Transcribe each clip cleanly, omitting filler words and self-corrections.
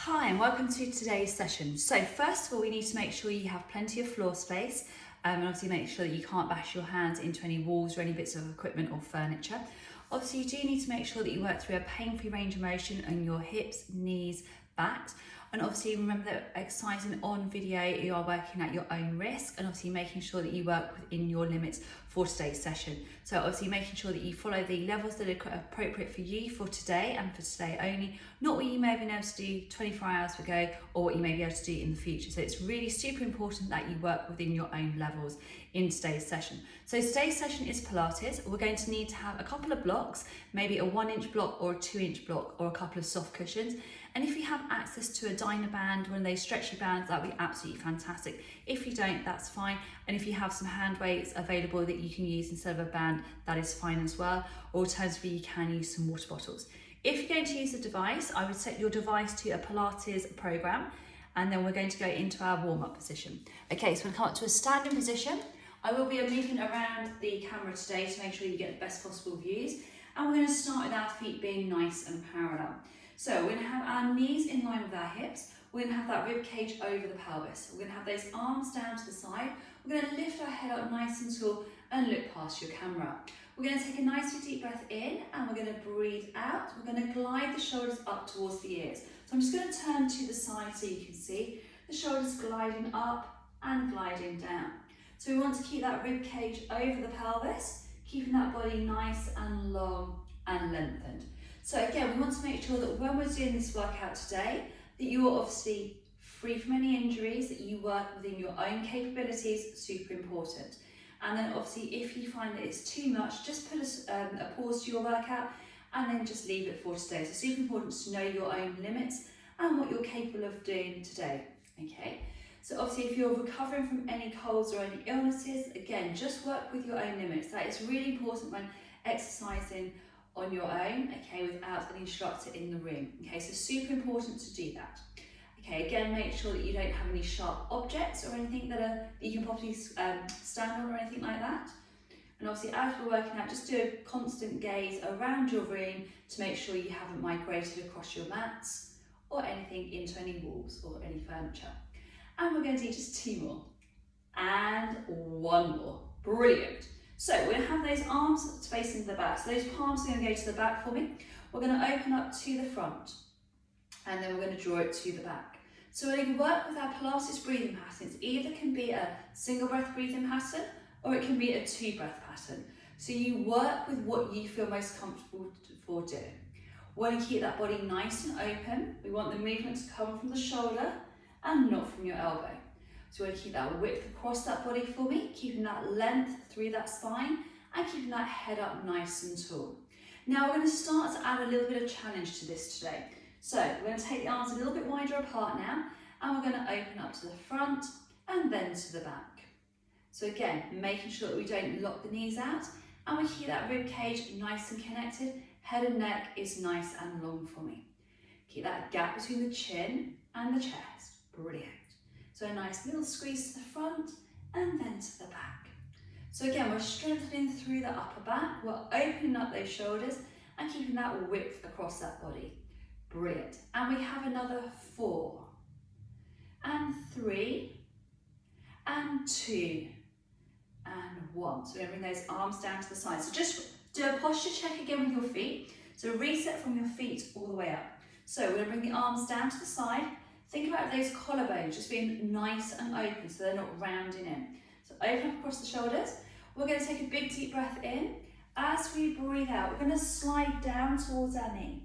Hi and welcome to today's session. So first of all, we need to make sure you have plenty of floor space and obviously make sure that you can't bash your hands into any walls or any bits of equipment or furniture. Obviously you do need to make sure that you work through a pain-free range of motion on your hips, knees, backs. And obviously remember that exercising on video, you are working at your own risk and obviously making sure that you work within your limits for today's session. So obviously making sure that you follow the levels that are appropriate for you for today and for today only, not what you may have been able to do 24 hours ago or what you may be able to do in the future. So it's really super important that you work within your own levels in today's session. So today's session is Pilates. We're going to need to have a couple of blocks, maybe a 1-inch block or a 2-inch block or a couple of soft cushions. And if you have access to a Dynaband, one of those stretchy bands, that would be absolutely fantastic. If you don't, that's fine. And if you have some hand weights available that you can use instead of a band, that is fine as well. Or alternatively, you can use some water bottles. If you're going to use a device, I would set your device to a Pilates program, and then we're going to go into our warm-up position. Okay, so we'll come up to a standing position. I will be moving around the camera today to make sure you get the best possible views. And we're going to start with our feet being nice and parallel. So we're going to have our knees in line with our hips. We're going to have that rib cage over the pelvis. We're going to have those arms down to the side. We're going to lift our head up nice and tall and look past your camera. We're going to take a nice deep breath in and we're going to breathe out. We're going to glide the shoulders up towards the ears. So I'm just going to turn to the side so you can see the shoulders gliding up and gliding down. So we want to keep that rib cage over the pelvis, keeping that body nice and long and lengthened. So again, we want to make sure that when we're doing this workout today, that you are obviously free from any injuries, that you work within your own capabilities, super important. And then obviously if you find that it's too much, just put a pause to your workout and then just leave it for today. So super important to know your own limits and what you're capable of doing today, okay? So obviously if you're recovering from any colds or any illnesses, again, just work with your own limits. That is really important when exercising on your own, okay, without an instructor in the room, okay, so super important to do that. Okay, again, make sure that you don't have any sharp objects or anything that you can probably stand on or anything like that. And obviously as we're working out, just do a constant gaze around your room to make sure you haven't migrated across your mats or anything into any walls or any furniture. And we're going to do just 2 more and 1 more, brilliant. So we're going to have those arms facing the back. So those palms are going to go to the back for me. We're going to open up to the front and then we're going to draw it to the back. So we're going to work with our Pilates breathing patterns. Either can be a single breath breathing pattern or it can be a 2-breath pattern. So you work with what you feel most comfortable for doing. We want to keep that body nice and open. We want the movement to come from the shoulder and not from your elbow. So we want to keep that width across that body for me, keeping that length through that spine and keeping that head up nice and tall. Now we're going to start to add a little bit of challenge to this today. So we're going to take the arms a little bit wider apart now and we're going to open up to the front and then to the back. So again, making sure that we don't lock the knees out and we keep that rib cage nice and connected. Head and neck is nice and long for me. Keep that gap between the chin and the chest. Brilliant. So a nice little squeeze to the front and then to the back. So again, we're strengthening through the upper back. We're opening up those shoulders and keeping that width across that body. Brilliant. And we have another 4 and 3 and 2 and 1. So we're going to bring those arms down to the side. So just do a posture check again with your feet. So reset from your feet all the way up. So we're going to bring the arms down to the side. Think about those collarbones just being nice and open so they're not rounding in. So open up across the shoulders. We're going to take a big deep breath in. As we breathe out, we're going to slide down towards our knee.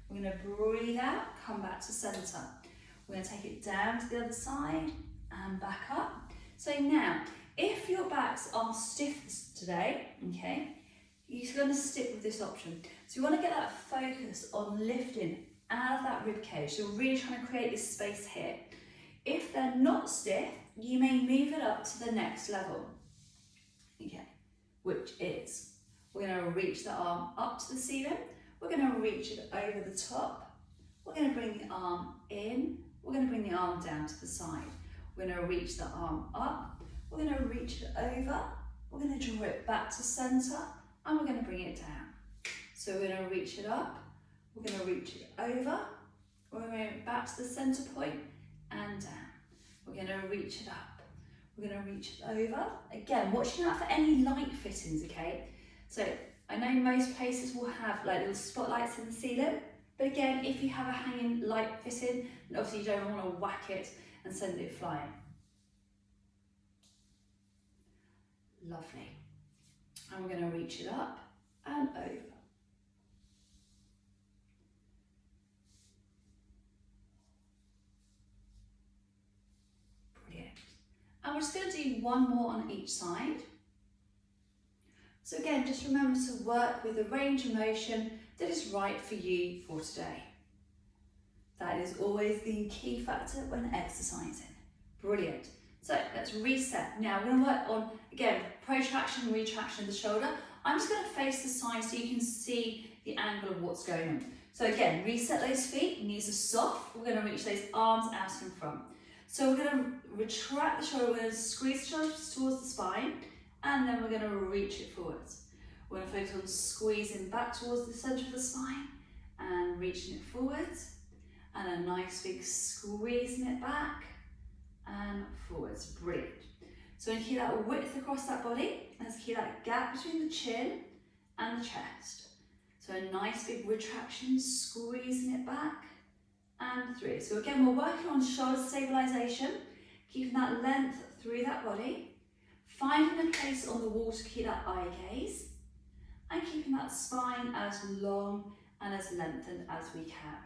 We're going to breathe out, come back to centre. We're going to take it down to the other side and back up. So now, if your backs are stiff today, okay, you're going to stick with this option. So you want to get that focus on lifting out of that rib cage. So we're really trying to create this space here. If they're not stiff, you may move it up to the next level, okay, which is, we're going to reach the arm up to the ceiling, we're going to reach it over the top, we're going to bring the arm in, we're going to bring the arm down to the side, we're going to reach the arm up, we're going to reach it over, we're going to draw it back to centre, and we're going to bring it down. So we're going to reach it up, we're going to reach it over, We're going back to the centre point and down. We're going to reach it up. We're going to reach it over. Again, watching out for any light fittings, okay? So I know most places will have like little spotlights in the ceiling, but again, if you have a hanging light fitting, then obviously you don't want to whack it and send it flying. Lovely. And we're going to reach it up and over. Brilliant. And we're just going to do one more on each side. So again, just remember to work with the range of motion that is right for you for today. That is always the key factor when exercising. Brilliant. So let's reset. Now we're going to work on, again, protraction and retraction of the shoulder. I'm just going to face the side so you can see the angle of what's going on. So again, reset those feet, knees are soft. We're going to reach those arms out in front. So we're going to retract the shoulder, we're going to squeeze the shoulders towards the spine, and then we're going to reach it forwards. We're going to focus on squeezing back towards the centre of the spine and reaching it forwards, and a nice big squeezing it back and forwards. Brilliant. So we're going to keep that width across that body. Let's keep that gap between the chin and the chest. So a nice big retraction, squeezing it back and through. So again, we're working on shoulder stabilisation, keeping that length through that body, finding a place on the wall to keep that eye gaze, and keeping that spine as long and as lengthened as we can.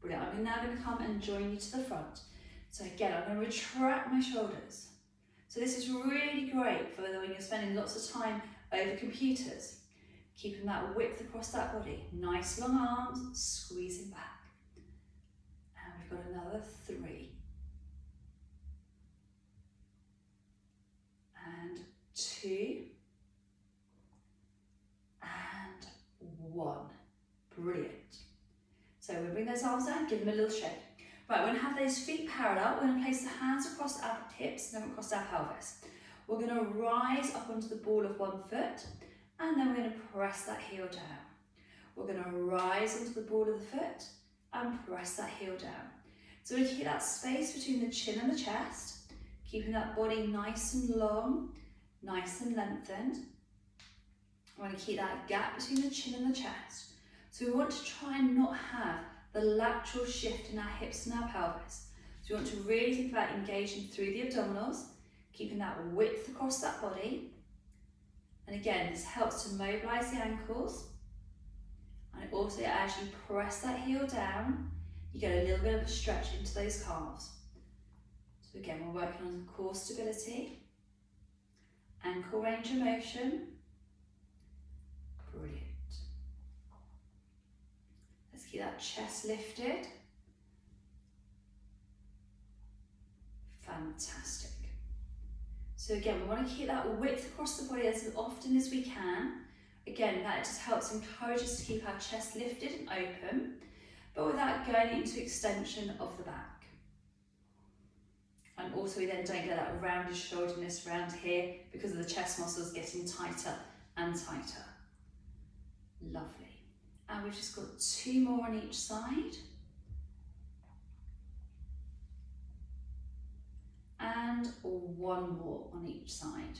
Brilliant. I'm now going to come and join you to the front. So again, I'm going to retract my shoulders. So this is really great for when you're spending lots of time over computers. Keeping that width across that body. Nice long arms, squeezing back. And we've got another 3. And 2. And 1. Brilliant. So we'll bring those arms down, give them a little shake. Right, we're going to have those feet parallel. We're going to place the hands across our hips and then across our pelvis. We're going to rise up onto the ball of one foot, and then we're going to press that heel down. We're going to rise onto the ball of the foot and press that heel down. So we're going to keep that space between the chin and the chest, keeping that body nice and long, nice and lengthened. We're going to keep that gap between the chin and the chest. So we want to try and not have the lateral shift in our hips and our pelvis. So we want to really think about engaging through the abdominals, keeping that width across that body. And again, this helps to mobilise the ankles. And also, as you press that heel down, you get a little bit of a stretch into those calves. So again, we're working on core stability, ankle range of motion. Brilliant. Let's keep that chest lifted. Fantastic. So again, we want to keep that width across the body as often as we can. Again, that just helps encourage us to keep our chest lifted and open, but without going into extension of the back. And also we then don't get that rounded shoulderness around here because of the chest muscles getting tighter and tighter. Lovely. And we've just got 2 more on each side. And 1 more on each side.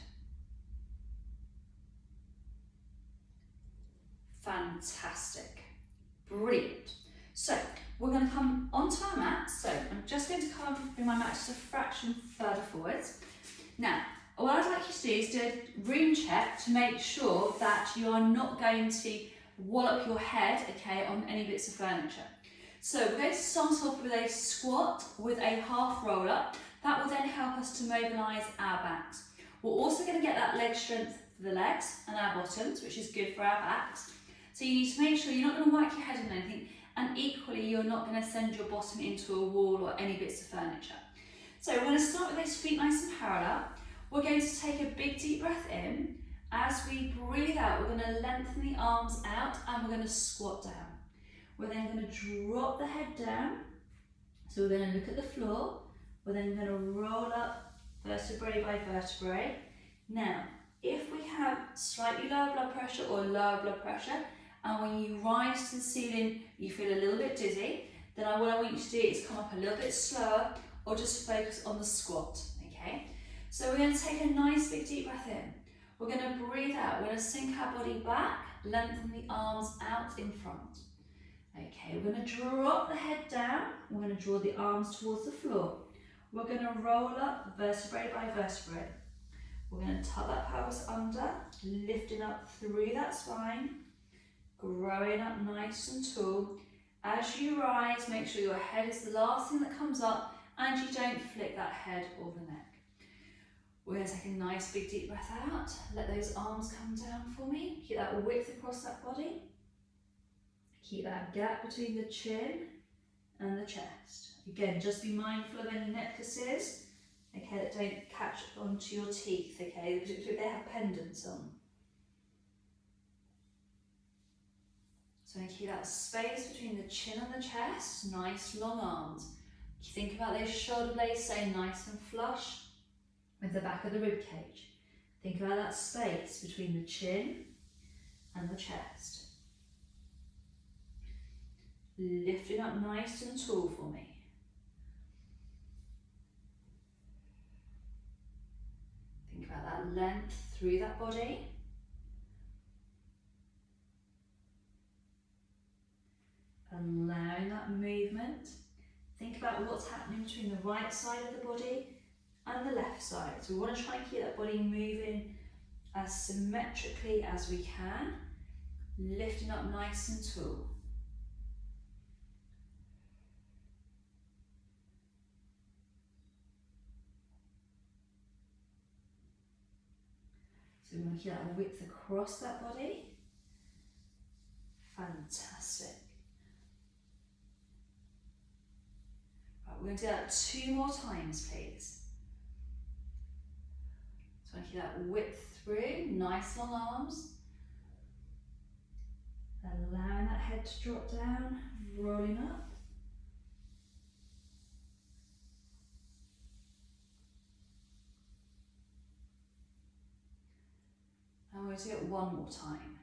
Fantastic. Brilliant. So we're going to come onto our mat. So I'm just going to bring my mat just a fraction further forwards. Now, what I'd like you to do is do a room check to make sure that you are not going to wallop your head, okay, on any bits of furniture. So we're going to start off with a squat with a half roll up. That will then help us to mobilise our backs. We're also going to get that leg strength for the legs and our bottoms, which is good for our backs. So you need to make sure you're not going to whack your head on anything, and equally you're not going to send your bottom into a wall or any bits of furniture. So we're going to start with those feet nice and parallel. We're going to take a big deep breath in. As we breathe out, we're going to lengthen the arms out and we're going to squat down. We're then going to drop the head down. So we're going to look at the floor. We're then going to roll up vertebrae by vertebrae. Now, if we have slightly lower blood pressure or lower blood pressure, and when you rise to the ceiling, you feel a little bit dizzy, Then what I want you to do is come up a little bit slower or just focus on the squat, okay? So we're going to take a nice big deep breath in. We're going to breathe out. We're going to sink our body back, lengthen the arms out in front. Okay, we're going to drop the head down. We're going to draw the arms towards the floor. We're going to roll up vertebrae by vertebrae. We're going to tuck that pelvis under, lifting up through that spine, growing up nice and tall. As you rise, make sure your head is the last thing that comes up and you don't flick that head or the neck. We're going to take a nice big deep breath out. Let those arms come down for me. Keep that width across that body. Keep that gap between the chin and the chest. Again, just be mindful of any necklaces, okay, that don't catch onto your teeth, okay, because they have pendants on. So keep that space between the chin and the chest, nice long arms. Think about those shoulder blades staying nice and flush with the back of the rib cage. Think about that space between the chin and the chest. Lifting up nice and tall for me. Think about that length through that body. Allowing that movement. Think about what's happening between the right side of the body and the left side. So we want to try and keep that body moving as symmetrically as we can, lifting up nice and tall. So we want to keep that width across that body. Fantastic. Right, we're going to do that 2 more times, please. So I keep that width through, nice long arms. Allowing that head to drop down, rolling up. And we'll do it 1 more time.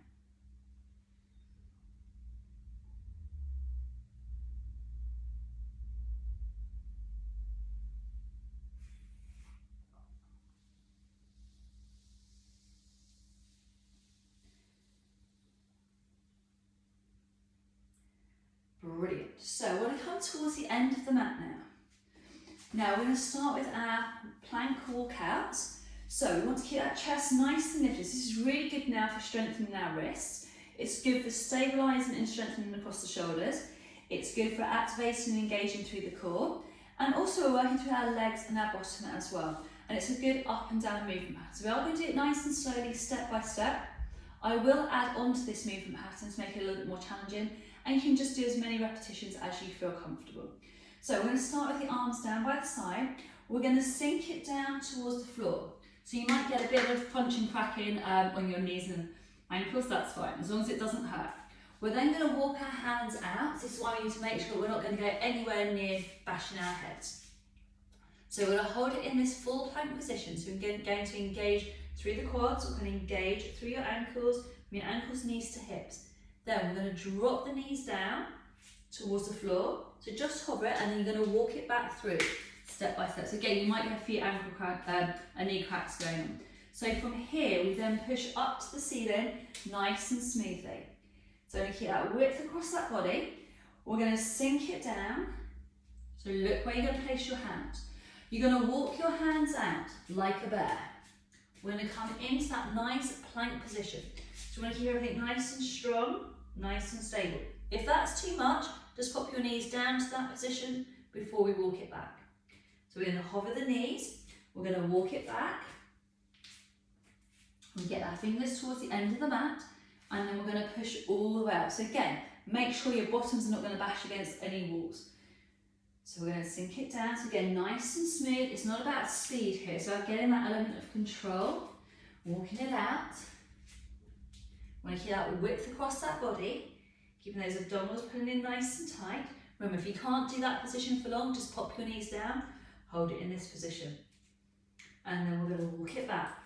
Brilliant. So we're going to come towards the end of the mat now. Now we're going to start with our plank walkouts. So we want to keep that chest nice and lifted. This is really good now for strengthening our wrists. It's good for stabilising and strengthening across the shoulders. It's good for activating and engaging through the core. And also we're working through our legs and our bottom as well. And it's a good up and down movement pattern. So we are going to do it nice and slowly, step by step. I will add on to this movement pattern to make it a little bit more challenging. And you can just do as many repetitions as you feel comfortable. So we're going to start with the arms down by the side. We're going to sink it down towards the floor. So you might get a bit of crunching, cracking on your knees and ankles, that's fine, as long as it doesn't hurt. We're then going to walk our hands out. This is why we need to make sure we're not going to go anywhere near bashing our heads. So we're going to hold it in this full plank position. So we're going to engage through the quads, we're going to engage through your ankles, from your ankles, knees to hips. Then we're going to drop the knees down towards the floor. So just hover it and then you're going to walk it back through step by step. So again, you might get a few ankle crack, knee cracks going on. So from here, we then push up to the ceiling nice and smoothly. So we're going to keep that width across that body. We're going to sink it down. So look where you're going to place your hands. You're going to walk your hands out like a bear. We're going to come into that nice plank position. So we want to keep everything nice and strong, nice and stable. If that's too much, just pop your knees down to that position before we walk it back. So we're going to hover the knees, we're going to walk it back. We get our fingers towards the end of the mat, and then we're going to push all the way up. So again, make sure your bottoms are not going to bash against any walls. So we're going to sink it down. So again, nice and smooth. It's not about speed here. It's about getting that element of control, walking it out. We want to keep that width across that body, keeping those abdominals pulling in nice and tight. Remember, if you can't do that position for long, just pop your knees down, hold it in this position. And then we're going to walk it back.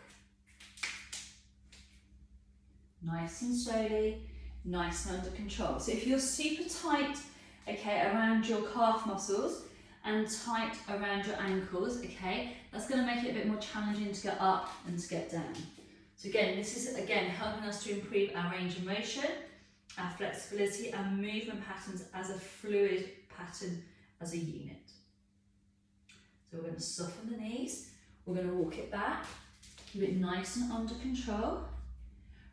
Nice and slowly, nice and under control. So if you're super tight okay, around your calf muscles and tight around your ankles, okay? That's going to make it a bit more challenging to get up and to get down. So again, this is again helping us to improve our range of motion, our flexibility and movement patterns as a fluid pattern as a unit. So we're going to soften the knees, we're going to walk it back, keep it nice and under control.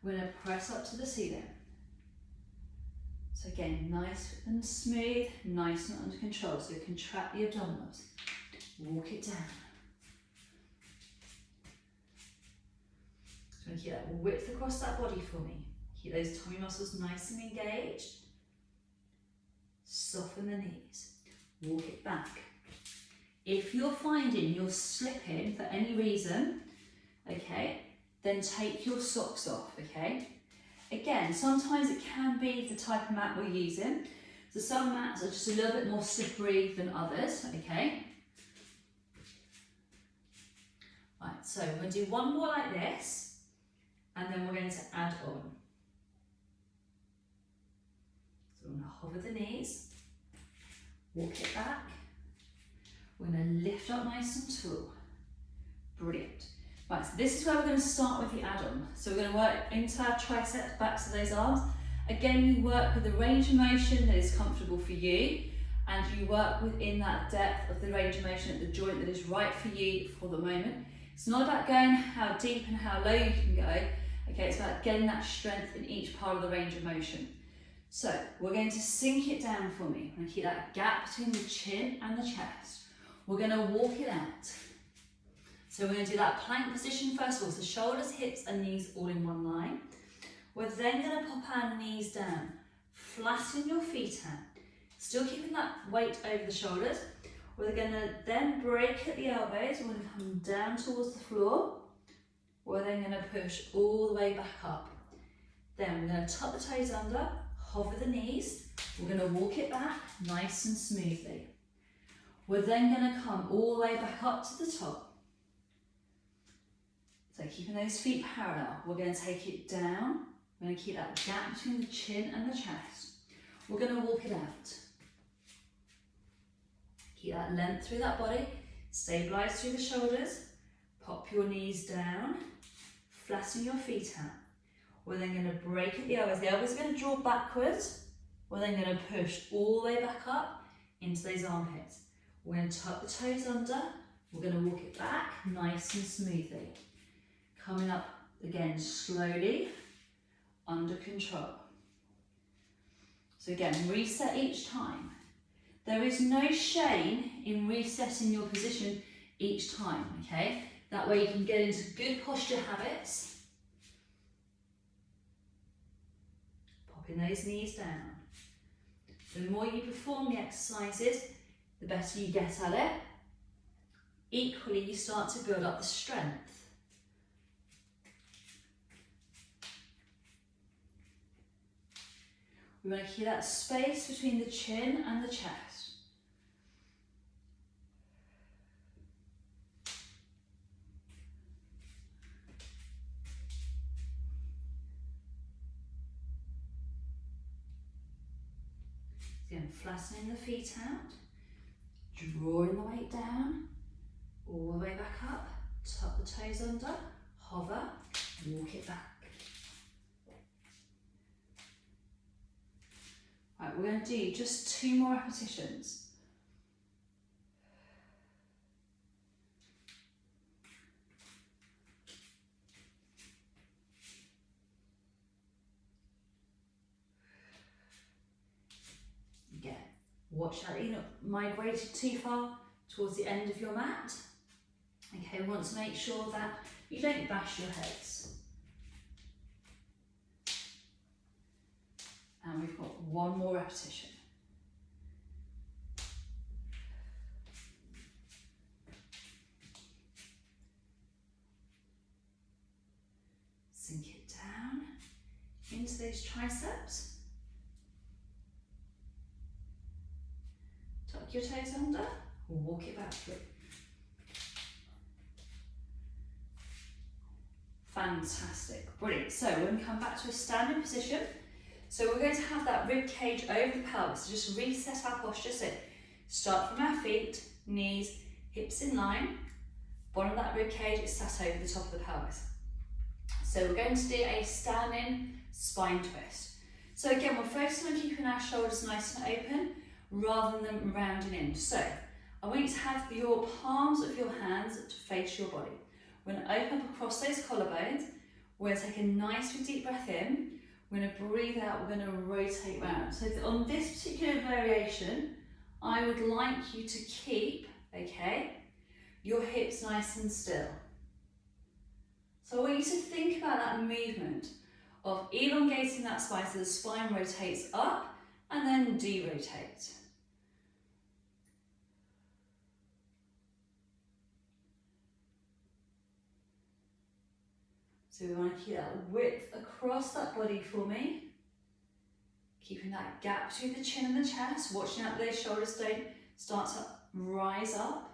We're going to press up to the ceiling. So again, nice and smooth, nice and under control. So contract the abdominals, walk it down. So keep that width across that body for me. Keep those tummy muscles nice and engaged. Soften the knees, walk it back. If you're finding you're slipping for any reason, okay, then take your socks off, okay? Again, sometimes it can be the type of mat we're using. So some mats are just a little bit more slippery than others, okay? Right, so we're going to do one more like this, and then we're going to add on. So we're going to hover the knees, walk it back. We're going to lift up nice and tall. Brilliant. Right, so this is where we're going to start with the add-on. So we're going to work into our triceps, backs of those arms. Again, you work with the range of motion that is comfortable for you, and you work within that depth of the range of motion at the joint that is right for you for the moment. It's not about going how deep and how low you can go. Okay, it's about getting that strength in each part of the range of motion. So we're going to sink it down for me. I'm going to keep that gap between the chin and the chest. We're going to walk it out. So we're going to do that plank position first of all. So shoulders, hips and knees all in one line. We're then going to pop our knees down. Flatten your feet out. Still keeping that weight over the shoulders. We're going to then break at the elbows. We're going to come down towards the floor. We're then going to push all the way back up. Then we're going to tuck the toes under, hover the knees. We're going to walk it back nice and smoothly. We're then going to come all the way back up to the top. So keeping those feet parallel, we're going to take it down. We're going to keep that gap between the chin and the chest. We're going to walk it out. Keep that length through that body. Stabilise through the shoulders. Pop your knees down. Flatten your feet out. We're then going to break at the elbows. The elbows are going to draw backwards. We're then going to push all the way back up into those armpits. We're going to tuck the toes under. We're going to walk it back nice and smoothly. Coming up again slowly, under control. So again, reset each time. There is no shame in resetting your position each time, okay? That way you can get into good posture habits. Popping those knees down. The more you perform the exercises, the better you get at it. Equally, you start to build up the strength. We want to keep that space between the chin and the chest. Again, flattening the feet out, drawing the weight down, all the way back up, tuck the toes under, hover, walk it back. Right, we're going to do just 2 more repetitions. Again, watch out that you're not migrated too far towards the end of your mat. Okay, we want to make sure that you don't bash your heads. And we've got 1 more repetition. Sink it down into those triceps. Tuck your toes under, walk it back through. Fantastic, brilliant. So we're going to come back to a standing position. So we're going to have that rib cage over the pelvis. So just reset our posture. So start from our feet, knees, hips in line. Bottom of that rib cage is sat over the top of the pelvis. So we're going to do a standing spine twist. So again, we're focusing on keeping our shoulders nice and open rather than rounding in. So I want you to have your palms of your hands to face your body. We're going to open up across those collarbones. We're going to take a nice big deep breath in. We're going to breathe out. We're going to rotate round. So on this particular variation, I would like you to keep, okay, your hips nice and still. So I want you to think about that movement of elongating that spine so the spine rotates up and then de-rotates. So we want to keep that width across that body for me. Keeping that gap between the chin and the chest, watching out that those shoulders don't start to rise up.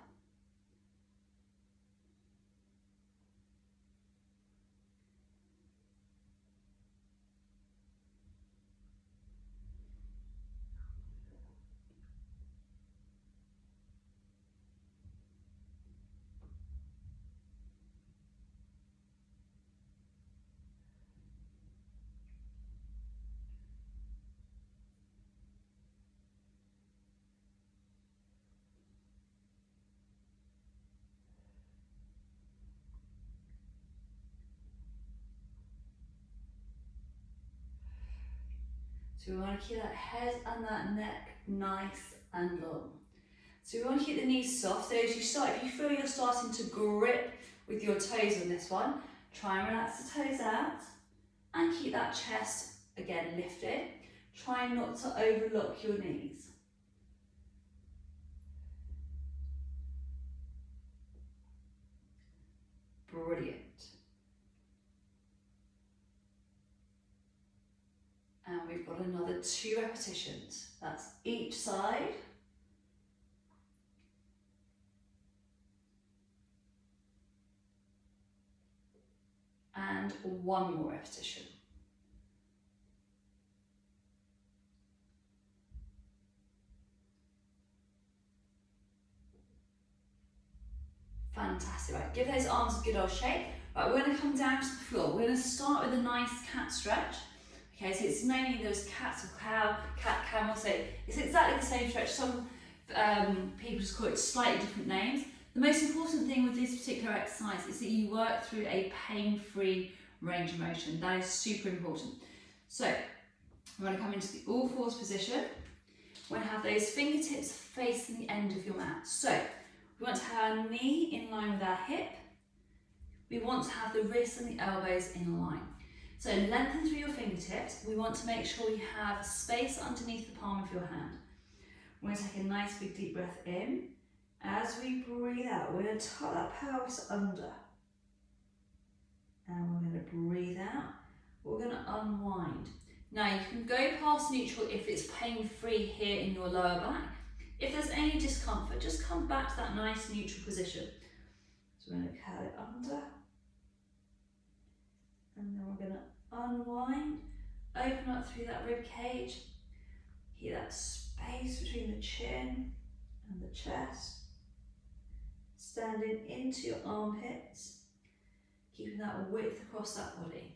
So we want to keep that head and that neck nice and long. So we want to keep the knees soft. So as you start, if you feel you're starting to grip with your toes on this one, try and relax the toes out and keep that chest again lifted. Try not to overlock your knees. Brilliant. And we've got another 2 repetitions. That's each side. And 1 more repetition. Fantastic. Right, give those arms a good old shake. Right, we're going to come down to the floor. We're going to start with a nice cat stretch. Okay, so it's mainly those cats or cow, cat, camel, so it's exactly the same stretch. Some people just call it slightly different names. The most important thing with this particular exercise is that you work through a pain-free range of motion. That is super important. So we're going to come into the all fours position. We're going to have those fingertips facing the end of your mat. So we want to have our knee in line with our hip. We want to have the wrists and the elbows in line. So lengthen through your fingertips. We want to make sure you have space underneath the palm of your hand. We're going to take a nice big deep breath in. As we breathe out, we're going to tuck that pelvis under. And we're going to breathe out. We're going to unwind. Now you can go past neutral if it's pain-free here in your lower back. If there's any discomfort, just come back to that nice neutral position. So we're going to curl it under. And then we're going to unwind, open up through that rib cage. Keep that space between the chin and the chest. Standing into your armpits, keeping that width across that body.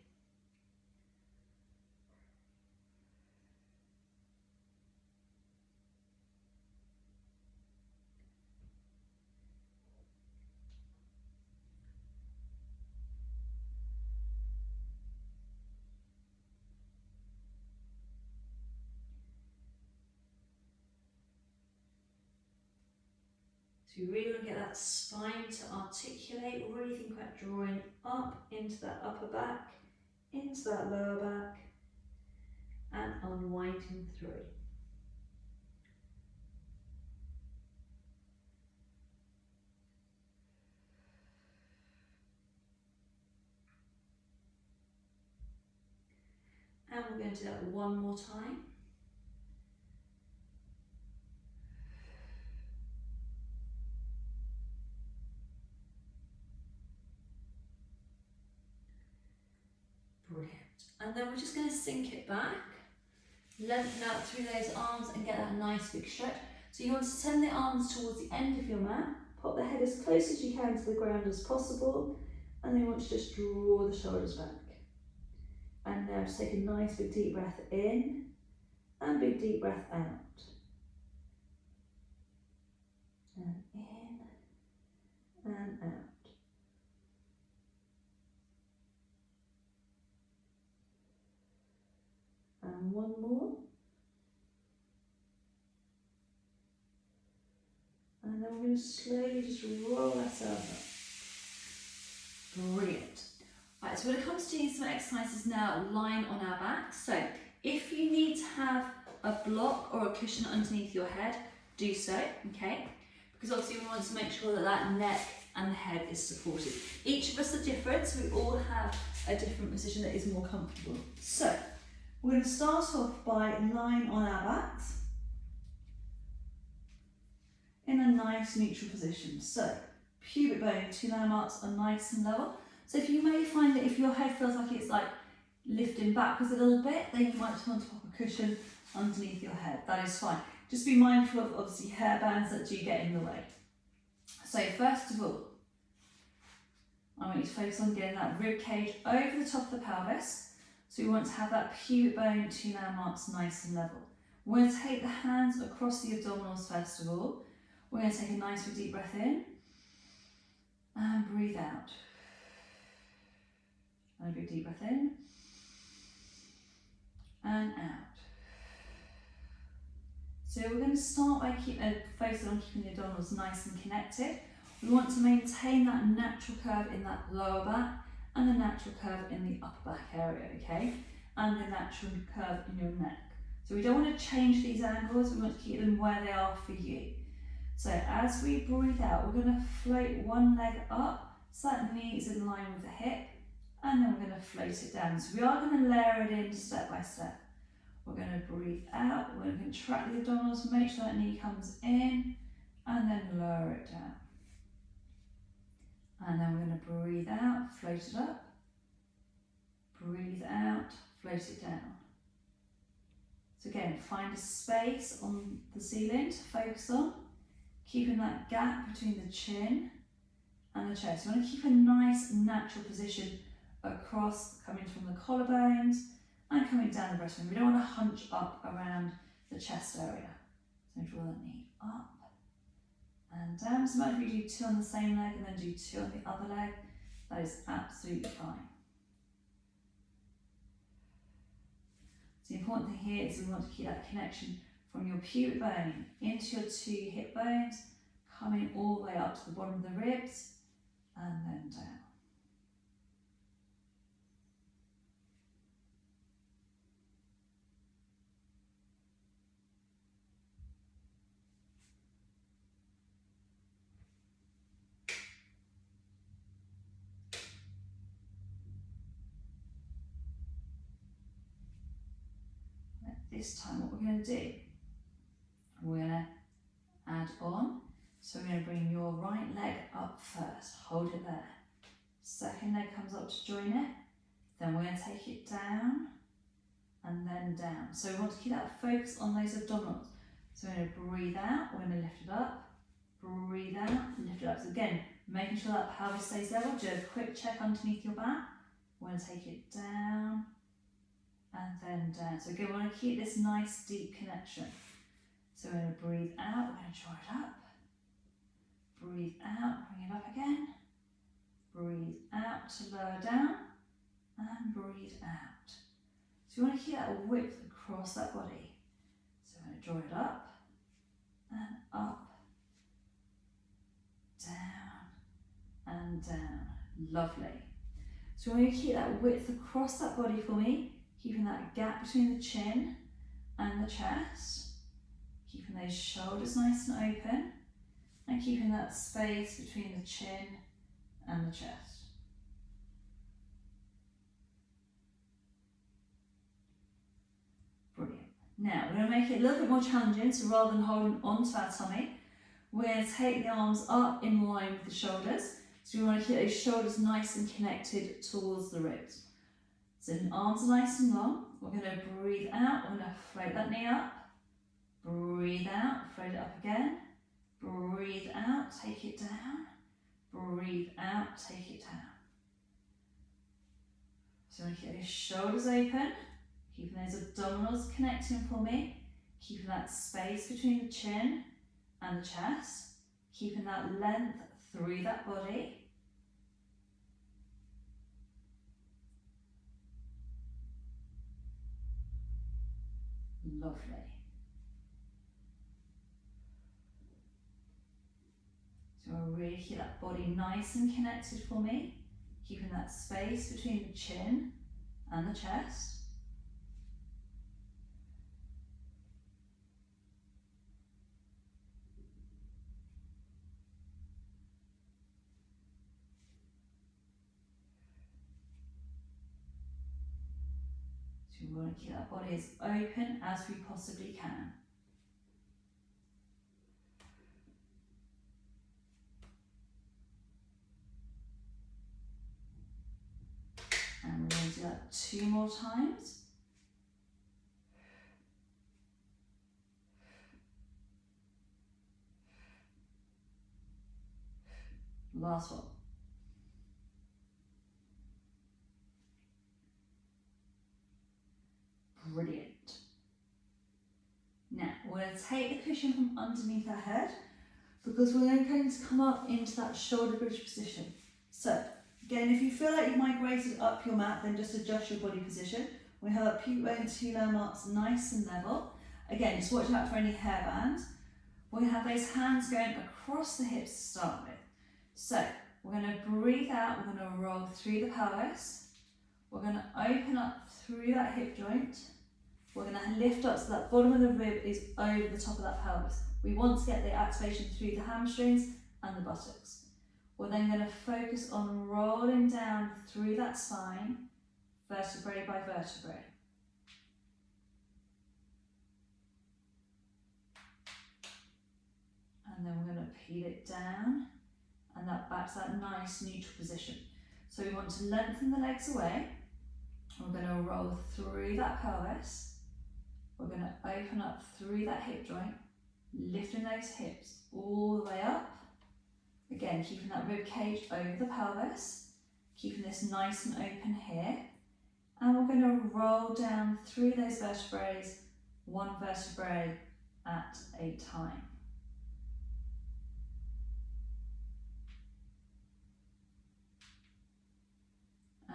So you really want to get that spine to articulate, really think about drawing up into that upper back, into that lower back, and unwinding through. And we're going to do that one more time. Brilliant. And then we're just going to sink it back. Lengthen out through those arms and get that nice big stretch. So you want to send the arms towards the end of your mat, pop the head as close as you can to the ground as possible, and then you want to just draw the shoulders back. And now just take a nice big deep breath in, and big deep breath out. And in, and out. And one more. And then we're going to slowly just roll ourselves up. Brilliant. Right, so when it comes to doing some exercises now, lying on our back. So if you need to have a block or a cushion underneath your head, do so, okay? Because obviously we want to make sure that that neck and the head is supported. Each of us are different, so we all have a different position that is more comfortable. So we're going to start off by lying on our backs in a nice neutral position. So pubic bone, 2 landmarks are nice and level. So if you may find that if your head feels like it's like lifting backwards a little bit, then you might want to pop a cushion underneath your head. That is fine. Just be mindful of obviously hair bands that do get in the way. So first of all, I want you to focus on getting that rib cage over the top of the pelvis. So we want to have that pubic bone, 2 landmarks nice and level. We're going to take the hands across the abdominals first of all. We're going to take a nice big deep breath in and breathe out. And a big deep breath in and out. So we're going to start by focusing on keeping the abdominals nice and connected. We want to maintain that natural curve in that lower back and the natural curve in the upper back area, okay? And the natural curve in your neck. So we don't want to change these angles, we want to keep them where they are for you. So as we breathe out, we're going to float one leg up so that knee is in line with the hip, and then we're going to float it down. So we are going to layer it in step by step. We're going to breathe out, we're going to contract the abdominals, make sure that knee comes in, and then lower it down. And then we're going to breathe out, float it up, breathe out, float it down. So again, find a space on the ceiling to focus on, keeping that gap between the chin and the chest. You want to keep a nice natural position across, coming from the collarbones and coming down the breastbone. We don't want to hunch up around the chest area. So draw the knee up and down. So if you do 2 on the same leg and then do 2 on the other leg, that is absolutely fine. So the important thing here is we want to keep that connection from your pubic bone into your 2 hip bones, coming all the way up to the bottom of the ribs and then down. This time what we're going to do, we're going to add on. So we're going to bring your right leg up first, hold it there. Second leg comes up to join it. Then we're going to take it down and then down. So we want to keep that focus on those abdominals. So we're going to breathe out, we're going to lift it up, breathe out, lift it up. So again, making sure that pelvis stays level. Do a quick check underneath your back. We're going to take it down and then down. So again, we want to keep this nice deep connection. So we're going to breathe out, we're going to draw it up. Breathe out, bring it up again. Breathe out to lower down and breathe out. So you want to keep that width across that body. So we're going to draw it up and up, down and down. Lovely. So we're going to keep that width across that body for me, keeping that gap between the chin and the chest, keeping those shoulders nice and open, and keeping that space between the chin and the chest. Brilliant. Now we're going to make it a little bit more challenging, so rather than holding onto our tummy, we're going to take the arms up in line with the shoulders. So we want to keep those shoulders nice and connected towards the ribs. So the arms are nice and long, We're going to breathe out, we're going to float that knee up. Breathe out, float it up again. Breathe out, take it down. Breathe out, take it down. So we're going to keep those shoulders open, keeping those abdominals connecting for me, keeping that space between the chin and the chest, keeping that length through that body. Lovely. So I'll really keep that body nice and connected for me, keeping that space between the chin and the chest. So we want to keep that body as open as we possibly can. And we're going to do that 2 more times. Last one. Brilliant. Now we're going to take the cushion from underneath our head because we're then going to come up into that shoulder bridge position. So again, if you feel like you've migrated up your mat, then just adjust your body position. We have that pubic bone and 2 landmarks nice and level. Again, just watch out for any hairbands. We're going to have those hands going across the hips to start with. So we're going to breathe out, we're going to roll through the pelvis. We're going to open up through that hip joint. We're going to lift up so that bottom of the rib is over the top of that pelvis. We want to get the activation through the hamstrings and the buttocks. We're then going to focus on rolling down through that spine, vertebrae by vertebrae. And then we're going to peel it down and that back to that nice neutral position. So we want to lengthen the legs away. We're going to roll through that pelvis. We're going to open up through that hip joint, lifting those hips all the way up. Again, keeping that rib cage over the pelvis, keeping this nice and open here. And we're going to roll down through those vertebrae, 1 vertebrae at a time.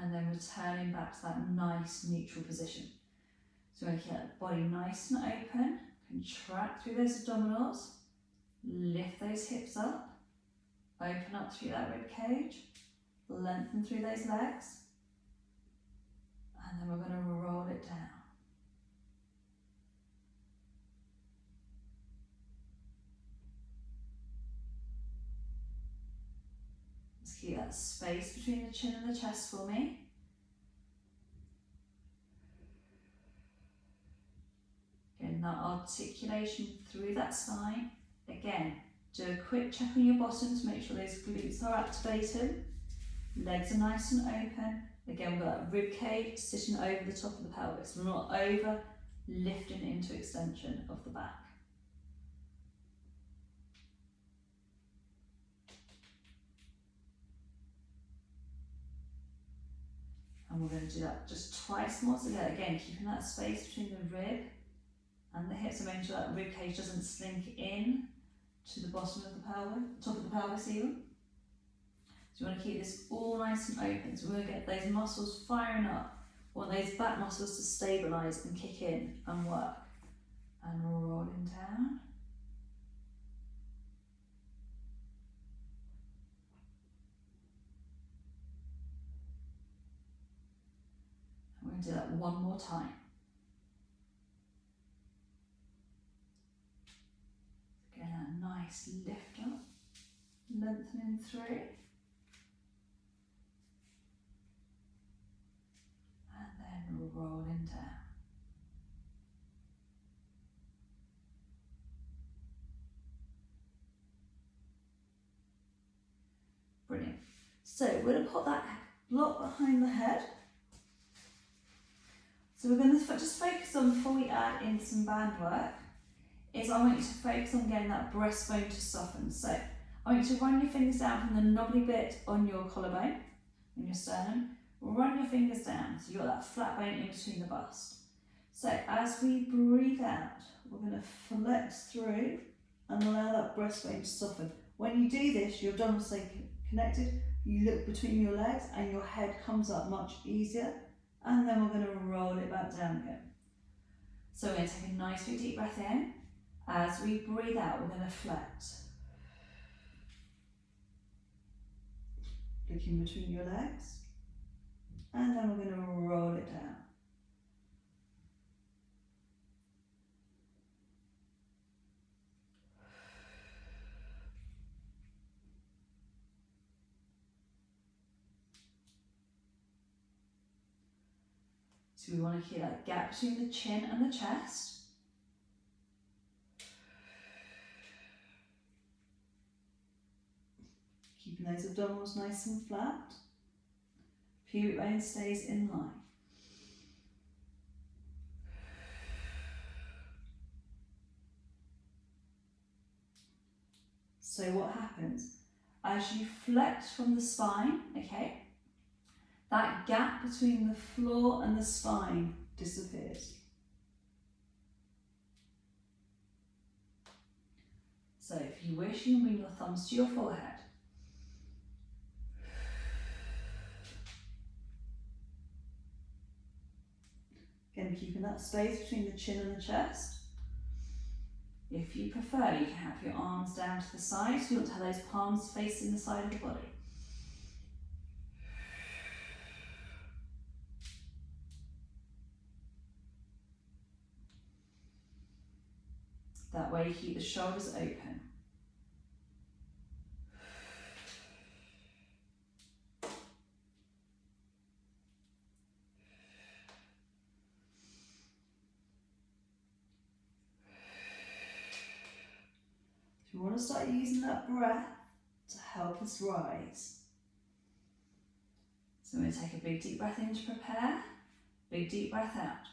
And then returning back to that nice neutral position. So we're going to keep that body nice and open, contract through those abdominals, lift those hips up, open up through that rib cage, lengthen through those legs, and then we're going to roll it down. Just keep that space between the chin and the chest for me. Getting that articulation through that spine. Again, do a quick check on your bottom to make sure those glutes are activated. Legs are nice and open. Again, we've got that rib cage sitting over the top of the pelvis. We're not over lifting into extension of the back. And we're going to do that just twice more. So again, keeping that space between the rib and the hips, and making sure that rib cage doesn't slink in to the bottom of the pelvis, top of the pelvis even. So you want to keep this all nice and open. So we're going to get those muscles firing up. We want those back muscles to stabilise and kick in and work. And rolling down. And we're going to do that 1 more time. Again, a nice lift up, lengthening through. And then rolling down. Brilliant. So we're going to put that block behind the head. So So we're going to just focus on, before we add in some band work, is I want you to focus on getting that breastbone to soften. So I want you to run your fingers down from the knobbly bit on your collarbone, on your sternum. Run your fingers down, so you've got that flat bone in between the bust. So as we breathe out, we're going to flex through and allow that breastbone to soften. When you do this, your abdominals stay connected, you look between your legs and your head comes up much easier, and then we're going to roll it back down again. So we're going to take a nice big deep breath in. As we breathe out, we're going to flex. Looking between your legs, and then we're going to roll it down. So we want to keep that gap between the chin and the chest. Keeping those abdominals nice and flat. Pubic bone stays in line. So what happens? As you flex from the spine, okay, that gap between the floor and the spine disappears. So if you wish, you can bring your thumbs to your forehead. Again, keeping that space between the chin and the chest. If you prefer, you can have your arms down to the side, so you want to have those palms facing the side of the body. That way you keep the shoulders open. We want to start using that breath to help us rise. So we're going to take a big deep breath in to prepare, big deep breath out.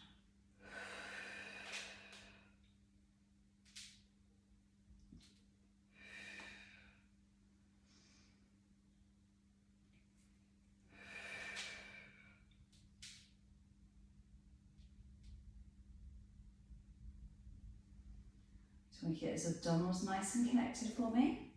So we get those abdominals nice and connected for me.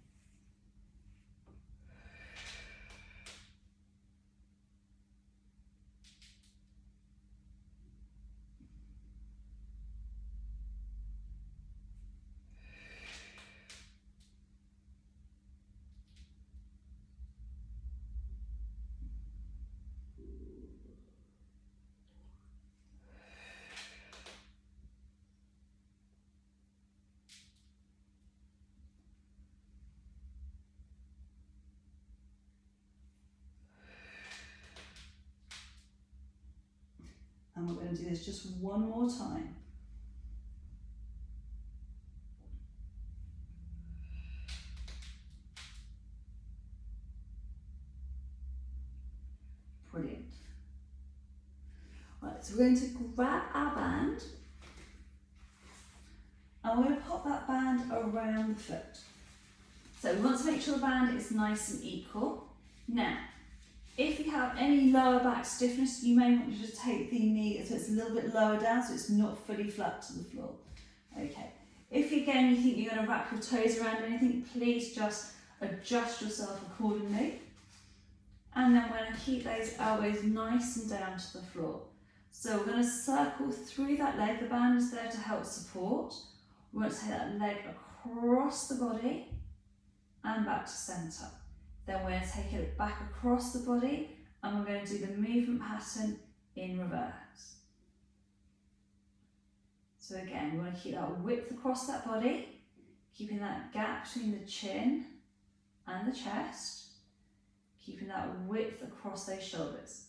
And we're going to do this just one more time. Brilliant. Right, so we're going to grab our band and we're going to pop that band around the foot. So we want to make sure the band is nice and equal. Now, if you have any lower back stiffness, you may want to just take the knee so it's a little bit lower down so it's not fully flat to the floor. Okay. If again you think you're going to wrap your toes around anything, please just adjust yourself accordingly. And then we're going to keep those elbows nice and down to the floor. So we're going to circle through that leg. The band is there to help support. We want to take that leg across the body and back to centre. Then we're going to take it back across the body and we're going to do the movement pattern in reverse. So again, we want to keep that width across that body, keeping that gap between the chin and the chest, keeping that width across those shoulders.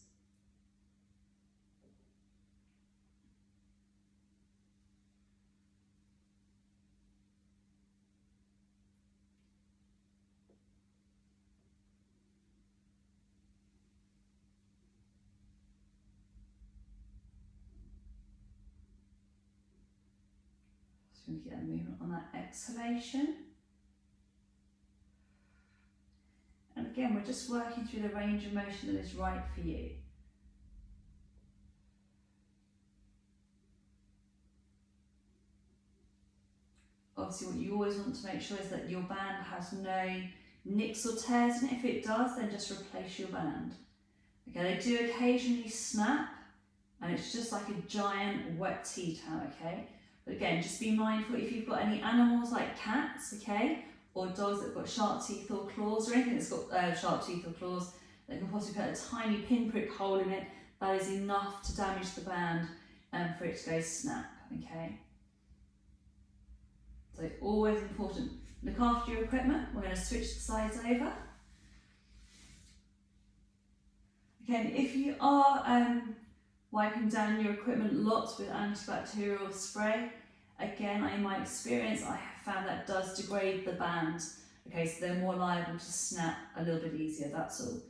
So we get a movement on that exhalation. And again, we're just working through the range of motion that is right for you. Obviously, what you always want to make sure is that your band has no nicks or tears in it. If it does, then just replace your band. Okay, they do occasionally snap, and it's just like a giant wet tea towel, okay? But again, just be mindful if you've got any animals like cats, okay, or dogs that have got sharp teeth or claws, or anything that's got sharp teeth or claws, that can possibly put a tiny pinprick hole in it, that is enough to damage the band and for it to go snap, okay? So it's always important. Look after your equipment. We're going to switch the sides over. Again, if you are wiping down your equipment lots with antibacterial spray, again, in my experience, I have found that does degrade the band. Okay, so they're more liable to snap a little bit easier, that's all.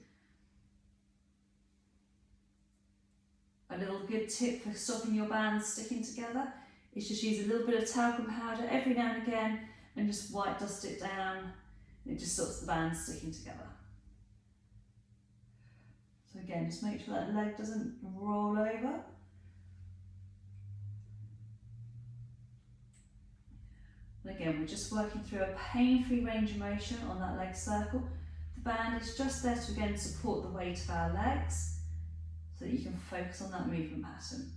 A little good tip for stopping your bands sticking together is just use a little bit of talcum powder every now and again and just white dust it down. It just stops the bands sticking together. So again, just make sure that leg doesn't roll over. And again, we're just working through a pain-free range of motion on that leg circle. The band is just there to again support the weight of our legs so that you can focus on that movement pattern.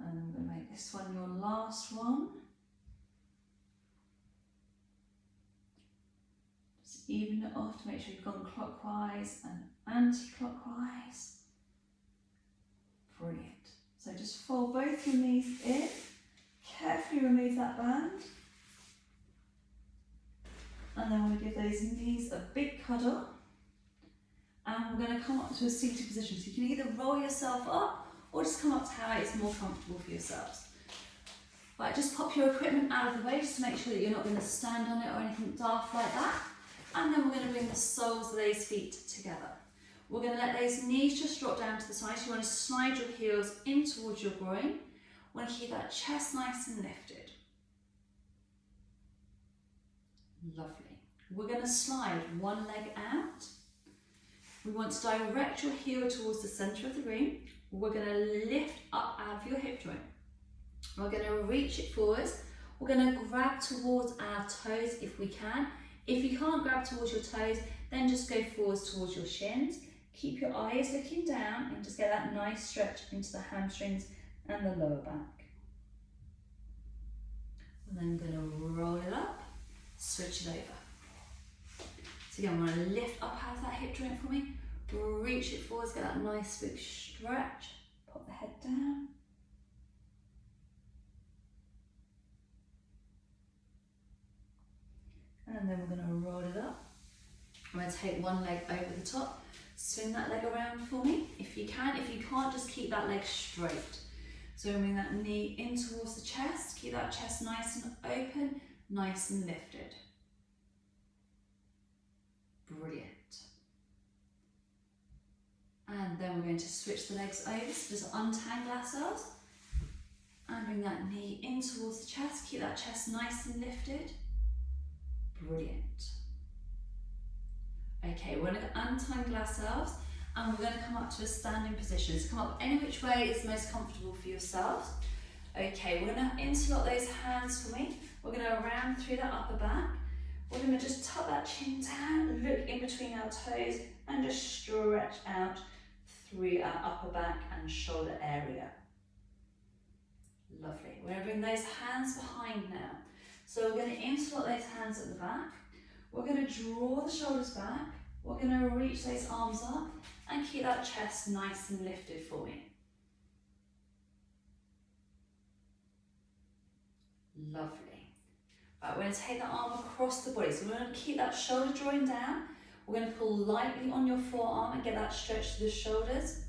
And I'm going to make this one your last one. Just even it off to make sure you've gone clockwise and anti-clockwise. Brilliant. So just fold both your knees in, carefully remove that band. And then we'll give those knees a big cuddle. And we're going to come up to a seated position. So you can either roll yourself up or just come up to how it's more comfortable for yourselves. Right, just pop your equipment out of the way just to make sure that you're not going to stand on it or anything daft like that. And then we're going to bring the soles of those feet together. We're going to let those knees just drop down to the side. So you want to slide your heels in towards your groin. You want to keep that chest nice and lifted. Lovely. We're going to slide one leg out. We want to direct your heel towards the centre of the room. We're going to lift up out of your hip joint. We're going to reach it forwards. We're going to grab towards our toes if we can. If you can't grab towards your toes, then just go forwards towards your shins. Keep your eyes looking down and just get that nice stretch into the hamstrings and the lower back. And then I'm going to roll it up, switch it over. So again, I'm going to lift up out of that hip joint for me. Reach it forwards, get that nice big stretch. Pop the head down. And then we're going to roll it up. I'm going to take one leg over the top. Swing that leg around for me if you can. If you can't, just keep that leg straight. So bring that knee in towards the chest. Keep that chest nice and open, nice and lifted. Brilliant. And then we're going to switch the legs over, so just untangle ourselves. And bring that knee in towards the chest. Keep that chest nice and lifted. Brilliant. Okay, we're going to untangle ourselves and we're going to come up to a standing position. So come up any which way is most comfortable for yourselves. Okay, we're going to interlock those hands for me. We're going to round through that upper back. We're going to just tuck that chin down, look in between our toes and just stretch out through our upper back and shoulder area. Lovely. We're going to bring those hands behind now. So we're going to interlock those hands at the back. We're going to draw the shoulders back. We're going to reach those arms up and keep that chest nice and lifted for me. Lovely. Right, we're going to take that arm across the body. So we're going to keep that shoulder joint down. We're going to pull lightly on your forearm and get that stretch to the shoulders.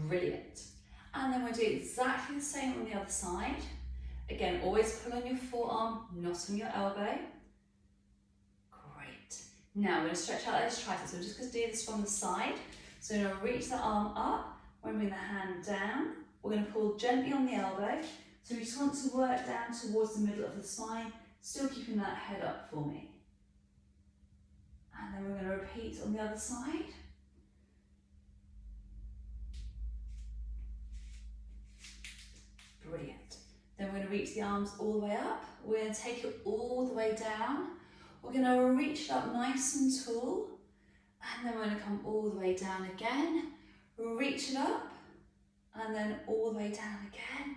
Brilliant. And then we'll do exactly the same on the other side. Again, always pull on your forearm, not on your elbow. Great. Now we're going to stretch out those triceps. So we're just going to do this from the side. So we're going to reach the arm up. We're going to bring the hand down. We're going to pull gently on the elbow. So we just want to work down towards the middle of the spine, still keeping that head up for me. And then we're going to repeat on the other side. Brilliant. Then we're going to reach the arms all the way up. We're going to take it all the way down. We're going to reach it up nice and tall. And then we're going to come all the way down again. Reach it up. And then all the way down again.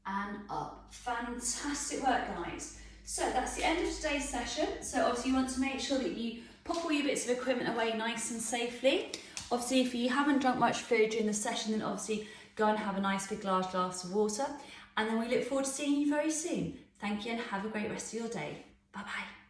And up. Fantastic work, guys. So that's the end of today's session. So obviously you want to make sure that you pop all your bits of equipment away nice and safely. Obviously if you haven't drunk much fluid during the session, then obviously go and have a nice big large glass of water. And then we look forward to seeing you very soon. Thank you and have a great rest of your day. Bye bye.